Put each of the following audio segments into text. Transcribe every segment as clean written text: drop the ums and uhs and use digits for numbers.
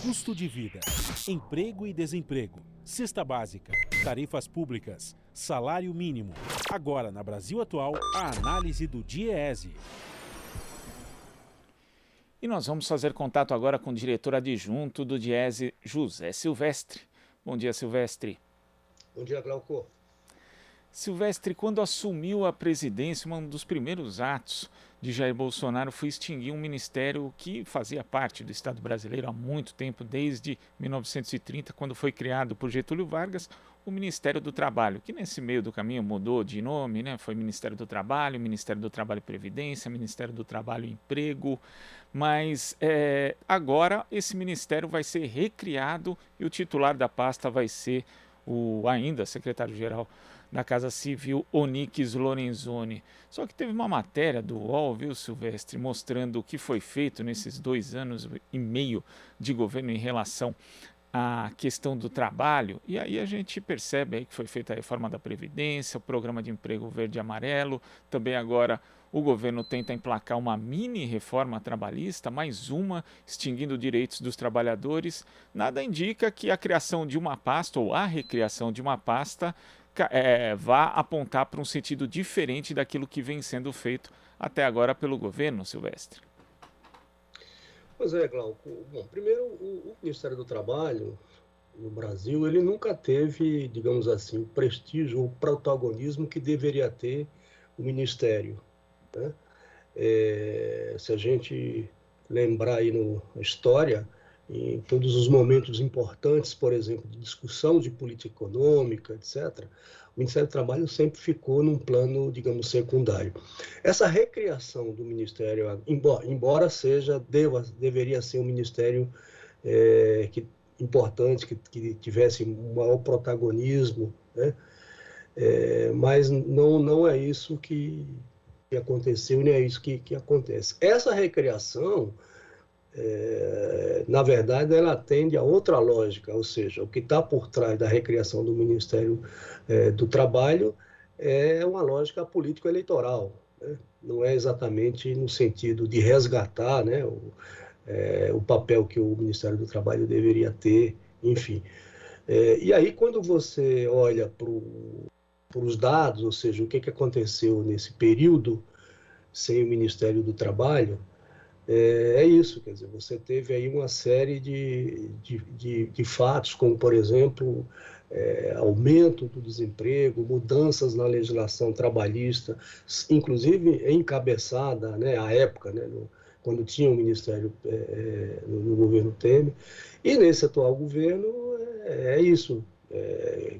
custo de vida, emprego e desemprego, cesta básica, tarifas públicas, salário mínimo. Agora, na Brasil Atual, a análise do DIEESE. E nós vamos fazer contato agora com o diretor adjunto do DIEESE, José Silvestre. Bom dia, Silvestre. Bom dia, Glauco. Silvestre, quando assumiu a presidência, um dos primeiros atos de Jair Bolsonaro foi extinguir um ministério que fazia parte do Estado brasileiro há muito tempo, desde 1930, quando foi criado por Getúlio Vargas, o Ministério do Trabalho, que nesse meio do caminho mudou de nome, né? Foi Ministério do Trabalho e Previdência, Ministério do Trabalho e Emprego, mas agora esse ministério vai ser recriado e o titular da pasta vai ser o ainda secretário-geral da Casa Civil, Onyx Lorenzoni. Só que teve uma matéria do UOL, viu, Silvestre, mostrando o que foi feito nesses 2 anos e meio de governo em relação à questão do trabalho, e aí a gente percebe aí que foi feita a reforma da Previdência, o programa de emprego verde e amarelo, também agora o governo tenta emplacar uma mini reforma trabalhista, mais uma, extinguindo direitos dos trabalhadores. Nada indica que a criação de uma pasta ou a recriação de uma pasta vá apontar para um sentido diferente daquilo que vem sendo feito até agora pelo governo, Silvestre. Pois é, Glauco. Bom, primeiro, o Ministério do Trabalho no Brasil, ele nunca teve, digamos assim, o prestígio, o protagonismo que deveria ter o Ministério, né? Se a gente lembrar aí na história, em todos os momentos importantes, por exemplo, de discussão de política econômica, etc., o Ministério do Trabalho sempre ficou num plano, digamos, secundário. Essa recriação do Ministério, embora deveria ser um Ministério importante, que tivesse um maior protagonismo, né? Mas não é isso que aconteceu, nem é isso que acontece. Essa recriação, na verdade, ela atende a outra lógica, ou seja, o que está por trás da recriação do Ministério do Trabalho é uma lógica político-eleitoral, né? Não é exatamente no sentido de resgatar, né, o papel que o Ministério do Trabalho deveria ter, enfim. E aí, quando você olha para os dados, ou seja, o que aconteceu nesse período sem o Ministério do Trabalho, é isso, quer dizer, você teve aí uma série de fatos, como, por exemplo, aumento do desemprego, mudanças na legislação trabalhista, inclusive encabeçada, né, à época, né, quando tinha o Ministério no governo Temer, e nesse atual governo é isso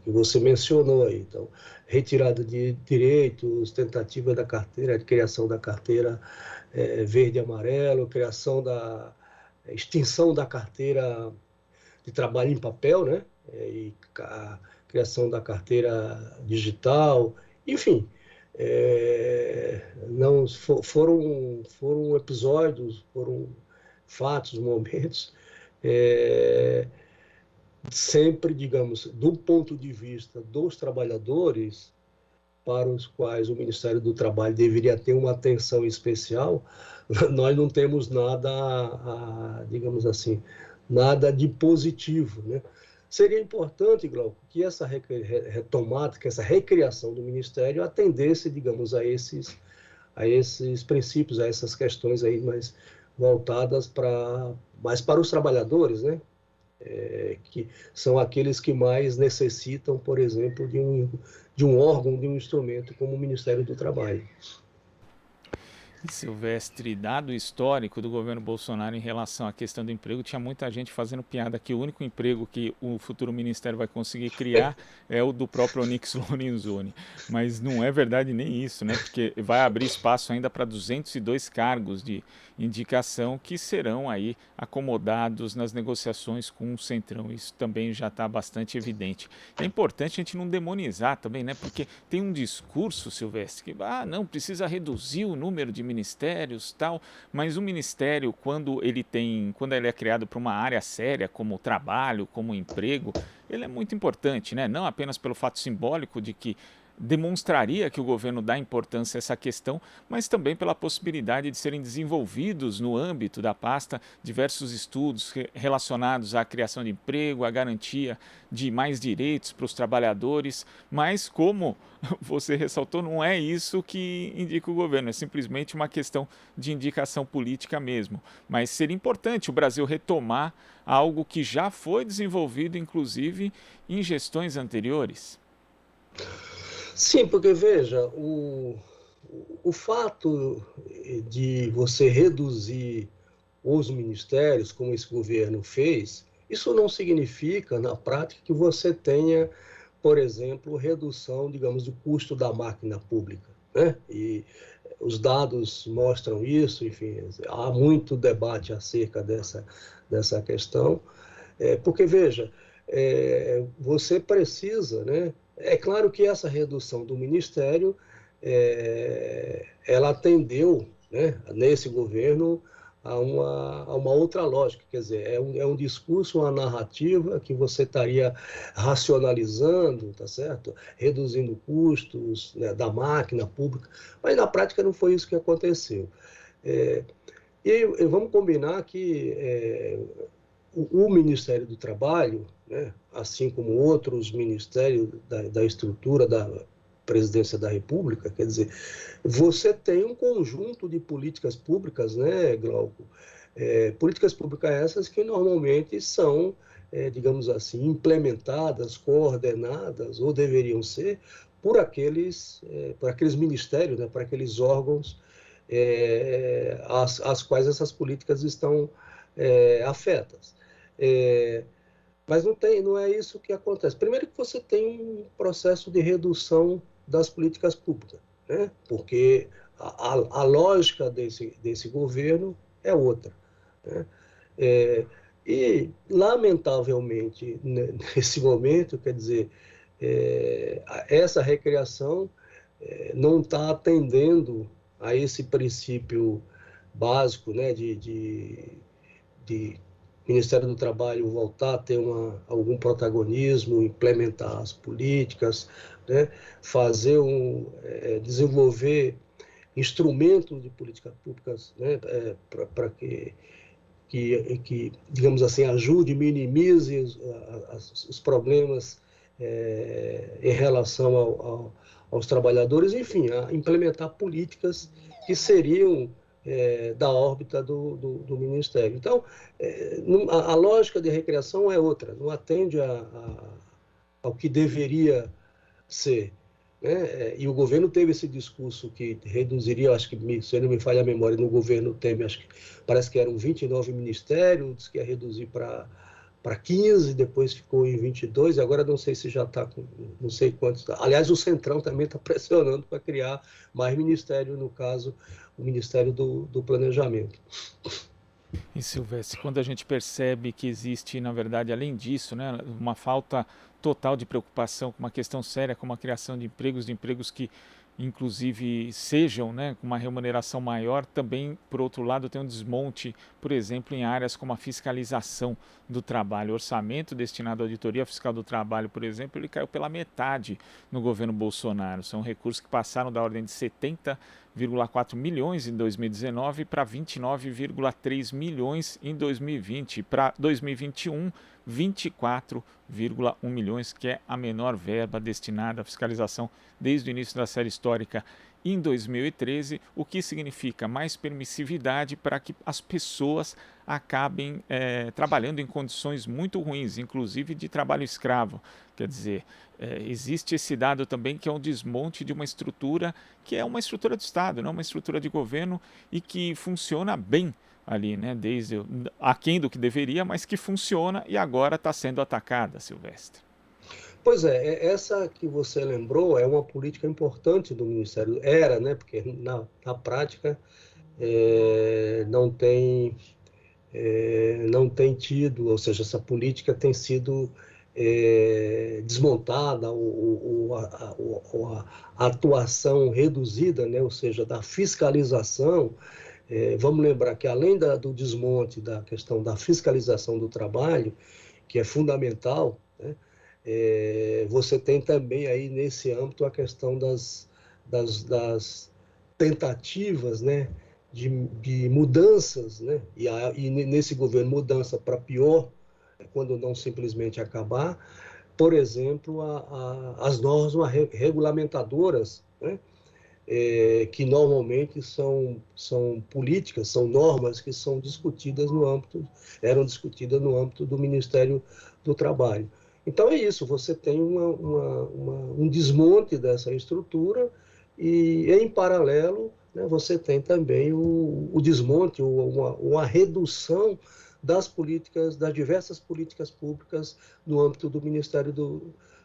que você mencionou aí. Então, retirada de direitos, tentativa da carteira, de criação da carteira verde e amarelo, extinção da carteira de trabalho em papel, né? E a criação da carteira digital, enfim. Não foram episódios, foram fatos, momentos, sempre, digamos, do ponto de vista dos trabalhadores, para os quais o Ministério do Trabalho deveria ter uma atenção especial, nós não temos nada, digamos assim, nada de positivo, né? Seria importante, Glauco, que essa retomada, que essa recriação do Ministério atendesse, digamos, a esses princípios, a essas questões aí mais voltadas mais para os trabalhadores, né? Que são aqueles que mais necessitam, por exemplo, de um órgão, de um instrumento como o Ministério do Trabalho. Silvestre, dado histórico do governo Bolsonaro em relação à questão do emprego, tinha muita gente fazendo piada que o único emprego que o futuro ministério vai conseguir criar é o do próprio Onyx Lorenzoni. Mas não é verdade nem isso, né? Porque vai abrir espaço ainda para 202 cargos de indicação que serão aí acomodados nas negociações com o Centrão. Isso também já está bastante evidente. É importante a gente não demonizar também, né? Porque tem um discurso, Silvestre, que não precisa reduzir o número de ministérios, tal, mas o ministério, quando ele é criado para uma área séria, como o trabalho, como o emprego, ele é muito importante, né? Não apenas pelo fato simbólico de que demonstraria que o governo dá importância a essa questão, mas também pela possibilidade de serem desenvolvidos no âmbito da pasta diversos estudos relacionados à criação de emprego, à garantia de mais direitos para os trabalhadores, mas como você ressaltou, não é isso que indica o governo, é simplesmente uma questão de indicação política mesmo. Mas seria importante o Brasil retomar algo que já foi desenvolvido, inclusive, em gestões anteriores. Sim, porque veja, o fato de você reduzir os ministérios, como esse governo fez, isso não significa, na prática, que você tenha, por exemplo, redução, digamos, do custo da máquina pública, né? E os dados mostram isso, enfim, há muito debate acerca dessa questão, porque, veja, você precisa, né? É claro que essa redução do ministério, ela atendeu, né, nesse governo, a uma outra lógica, quer dizer, é um discurso, uma narrativa que você estaria racionalizando, tá certo? Reduzindo custos, né, da máquina pública, mas na prática não foi isso que aconteceu. E vamos combinar que o Ministério do Trabalho, né, assim como outros ministérios da estrutura da Presidência da República, quer dizer, você tem um conjunto de políticas públicas, né, Glauco? Políticas públicas essas que normalmente são, digamos assim, implementadas, coordenadas, ou deveriam ser, por aqueles ministérios, né, por aqueles órgãos às quais essas políticas estão afetas. Mas não é isso que acontece. Primeiro que você tem um processo de redução das políticas públicas, né? Porque a lógica desse governo é outra, né? E, lamentavelmente, nesse momento, quer dizer, essa recriação não está atendendo a esse princípio básico, né, de Ministério do Trabalho voltar a ter algum protagonismo, implementar as políticas, né, desenvolver instrumentos de políticas públicas, né, para que, digamos assim, ajude, minimize os problemas em relação aos trabalhadores, enfim, a implementar políticas que seriam da órbita do Ministério. Então, a lógica de recriação é outra, não atende ao que deveria ser, né? E o governo teve esse discurso que reduziria, acho que, se não me falha a memória, no governo Temer, acho que parece que eram 29 ministérios, que ia reduzir para 15, depois ficou em 22, e agora não sei se já está com não sei quantos. Aliás, o Centrão também está pressionando para criar mais ministério, no caso, o Ministério do Planejamento. E Silvestre, quando a gente percebe que existe, na verdade, além disso, né, uma falta total de preocupação com uma questão séria como a criação de empregos que inclusive sejam, né, com uma remuneração maior, também, por outro lado, tem um desmonte, por exemplo, em áreas como a fiscalização do trabalho. O orçamento destinado à auditoria fiscal do trabalho, por exemplo, ele caiu pela metade no governo Bolsonaro. São recursos que passaram da ordem de 70,4 milhões em 2019 para 29,3 milhões em 2020. Para 2021, 24,1 milhões, que é a menor verba destinada à fiscalização desde o início da série histórica em 2013, o que significa mais permissividade para que as pessoas acabem trabalhando em condições muito ruins, inclusive de trabalho escravo. Quer dizer, existe esse dado também que é um desmonte de uma estrutura que é uma estrutura de Estado, não uma estrutura de governo e que funciona bem ali, né, desde aquém do que deveria, mas que funciona e agora está sendo atacada, Silvestre. Pois essa que você lembrou é uma política importante do Ministério. Era, né, porque na prática não tem tido, ou seja, essa política tem sido desmontada, a atuação reduzida, né, ou seja, da fiscalização. Vamos lembrar que, além do desmonte da questão da fiscalização do trabalho, que é fundamental, né, Você tem também aí nesse âmbito a questão das tentativas, né, de mudanças, né, e nesse governo mudança para pior, quando não simplesmente acabar, por exemplo, as normas regulamentadoras, né, que normalmente são políticas, são normas que são discutidas eram discutidas no âmbito do Ministério do Trabalho. Então é isso, você tem um desmonte dessa estrutura e, em paralelo, né, você tem também o desmonte, uma redução das diversas políticas públicas no âmbito do Ministério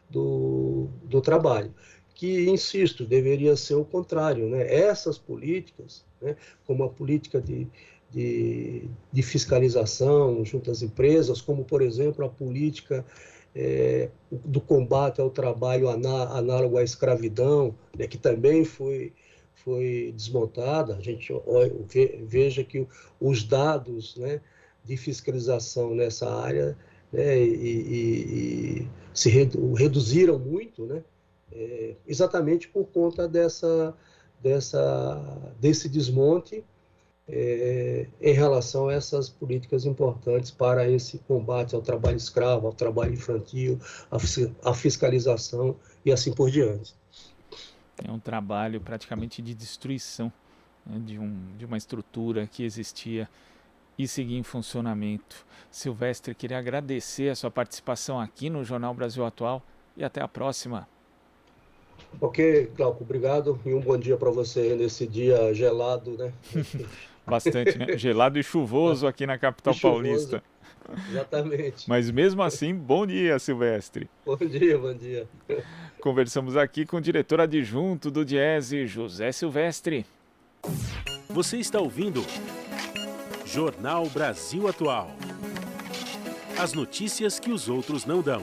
do Trabalho, que, insisto, deveria ser o contrário, né? Essas políticas, né, como a política de fiscalização junto às empresas, como, por exemplo, a política do combate ao trabalho análogo à escravidão, né, que também foi desmontada. A gente veja que os dados, né, de fiscalização nessa área, né, se reduziram muito, né, exatamente por conta desse desmonte em relação a essas políticas importantes para esse combate ao trabalho escravo, ao trabalho infantil, à fiscalização e assim por diante. É um trabalho praticamente de destruição, né, de uma estrutura que existia e seguir em funcionamento. Silvestre, queria agradecer a sua participação aqui no Jornal Brasil Atual e até a próxima. Ok, Glauco, obrigado e um bom dia para você nesse dia gelado, né? Bastante, né? Gelado e chuvoso aqui na capital paulista. Exatamente. Mas mesmo assim, bom dia, Silvestre. Bom dia, bom dia. Conversamos aqui com o diretor adjunto do Diese, José Silvestre. Você está ouvindo Jornal Brasil Atual. As notícias que os outros não dão.